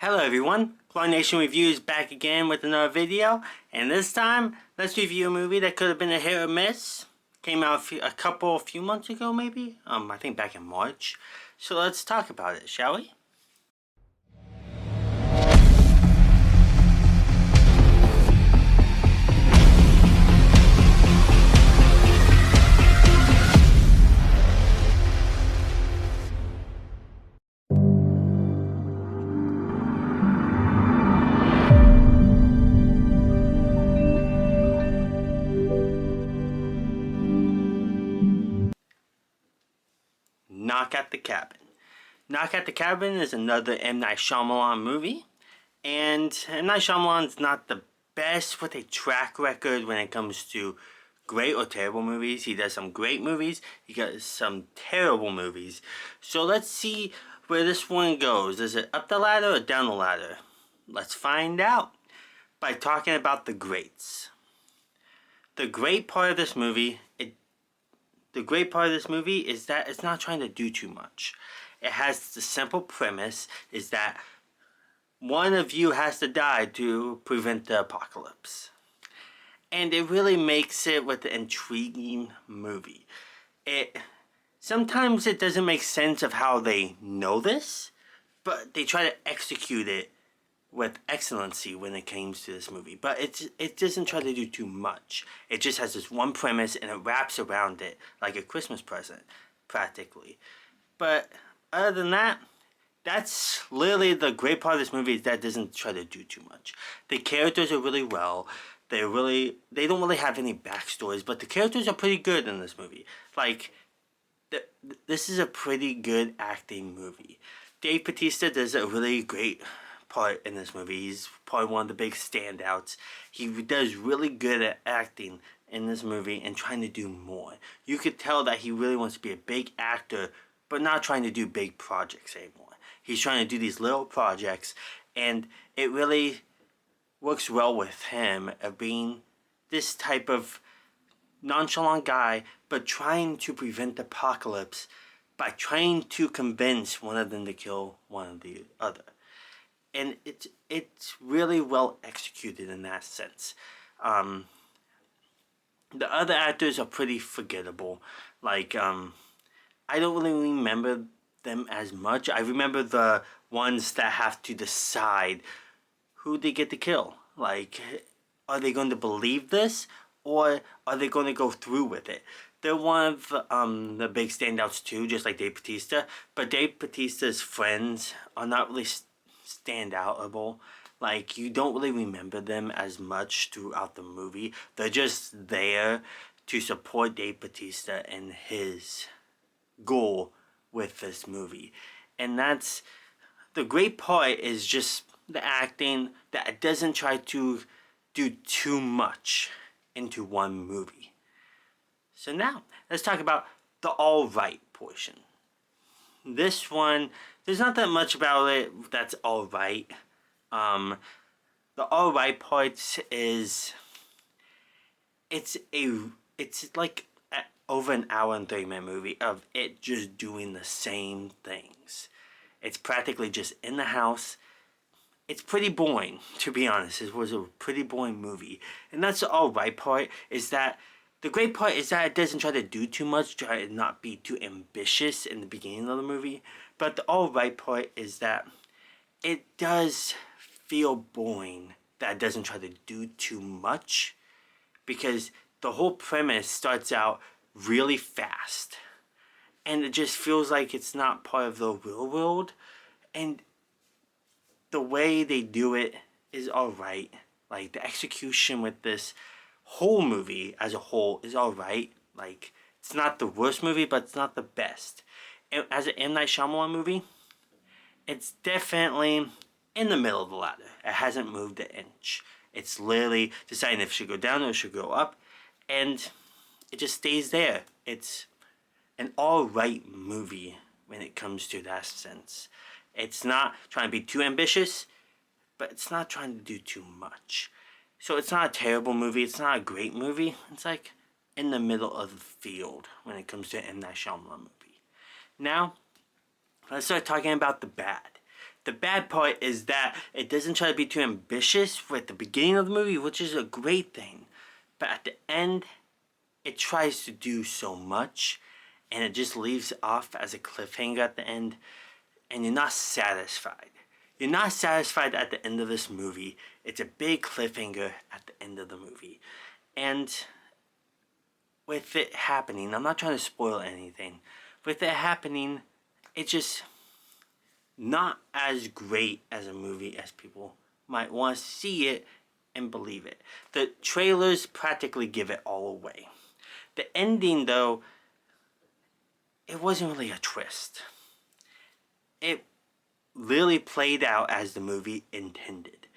Hello everyone, Claw Nation Reviews back again with another video, and this time let's review a movie that could have been a hit or miss. Came out a few months ago maybe, I think back in March. So let's talk about it, shall we? Knock at the Cabin. Knock at the Cabin is another M. Night Shyamalan movie, and M. Night Shyamalan's not the best with a track record when it comes to great or terrible movies. He does some great movies, he does some terrible movies. So let's see where this one goes. Is it up the ladder or down the ladder? Let's find out by talking about the greats. The great part of this movie, is that it's not trying to do too much. It has the simple premise is that one of you has to die to prevent the apocalypse. And it really makes it with an intriguing movie. Sometimes it doesn't make sense of how they know this, but they try to execute it with excellency when it comes to this movie. But it doesn't try to do too much. It just has this one premise and it wraps around it like a Christmas present, practically. But other than that, that's literally the great part of this movie, is that it doesn't try to do too much. The characters are really well. They don't really have any backstories, but the characters are pretty good in this movie. Like, this is a pretty good acting movie. Dave Bautista does a really great part in this movie. He's probably one of the big standouts. He does really good at acting in this movie and trying to do more. You could tell that he really wants to be a big actor, but not trying to do big projects anymore. He's trying to do these little projects, and it really works well with him of being this type of nonchalant guy, but trying to prevent the apocalypse by trying to convince one of them to kill one of the other. And it's really well executed in that sense. The other actors are pretty forgettable. Like, I don't really remember them as much. I remember the ones that have to decide who they get to kill. Like, are they going to believe this, or are they going to go through with it? They're one of the big standouts too, just like Dave Bautista. But Dave Bautista's friends are not really standoutable. Like, you don't really remember them as much throughout the movie. They're just there to support Dave Bautista and his goal with this movie. And that's the great part, is just the acting, that it doesn't try to do too much into one movie. So now let's talk about the alright portion. This one, there's not that much about it that's alright. The alright part is it's like over an hour and 30-minute movie of it just doing the same things. It's practically just in the house. It's pretty boring, to be honest. It was a pretty boring movie. And that's the alright part, is that the great part is that it doesn't try to do too much, try to not be too ambitious in the beginning of the movie. But the alright part is that it does feel boring, that it doesn't try to do too much, because the whole premise starts out really fast, and it just feels like it's not part of the real world, and the way they do it is alright. Like, the execution with this whole movie as a whole is alright. Like, it's not the worst movie, but it's not the best. And as an M. Night Shyamalan movie, it's definitely in the middle of the ladder. It hasn't moved an inch. It's literally deciding if it should go down or it should go up, and it just stays there. It's an alright movie when it comes to that sense. It's not trying to be too ambitious, but it's not trying to do too much. So it's not a terrible movie, it's not a great movie. It's like in the middle of the field when it comes to an M. Night Shyamalan movie. Now, let's start talking about the bad. The bad part is that it doesn't try to be too ambitious with the beginning of the movie, which is a great thing. But at the end, it tries to do so much, and it just leaves off as a cliffhanger at the end, and you're not satisfied. You're not satisfied at the end of this movie. It's a big cliffhanger at the end of the movie. And with it happening, I'm not trying to spoil anything. With it happening, it's just not as great as a movie as people might want to see it and believe it. The trailers practically give it all away. The ending, though, it wasn't really a twist. It really played out as the movie intended.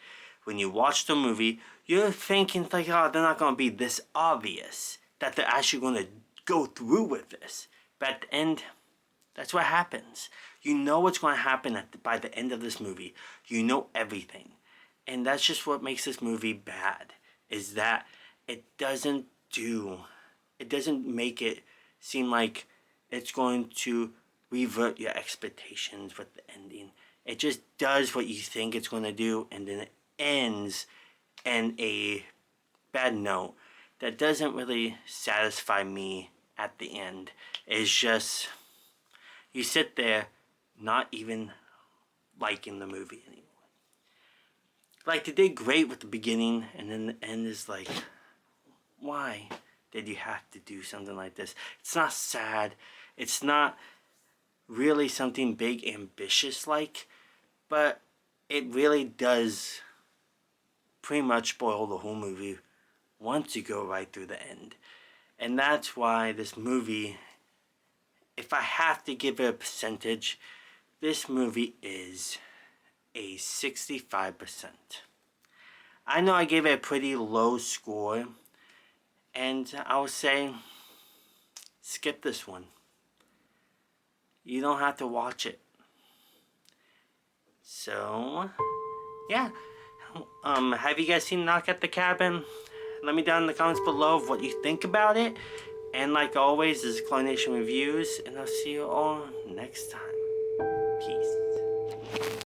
When you watch the movie, you're thinking like, oh, they're not going to be this obvious that they're actually going to go through with this. But at the end, that's what happens. You know what's going to happen by the end of this movie. You know everything. And that's just what makes this movie bad. Is that it doesn't make it seem like it's going to revert your expectations with the ending. It just does what you think it's going to do, and then it ends in a bad note that doesn't really satisfy me at the end. It's just, you sit there not even liking the movie anymore. Like, they did great with the beginning, and then the end is like, why did you have to do something like this? It's not sad. It's not really something big, ambitious like, but it really does pretty much spoil the whole movie once you go right through the end. And that's why this movie, if I have to give it a percentage, this movie is a 65%. I know I gave it a pretty low score, and I would say skip this one. You don't have to watch it. So, yeah. Have you guys seen Knock at the Cabin? Let me down in the comments below of what you think about it. And like always, this is Clone Nation Reviews, and I'll see you all next time. Peace.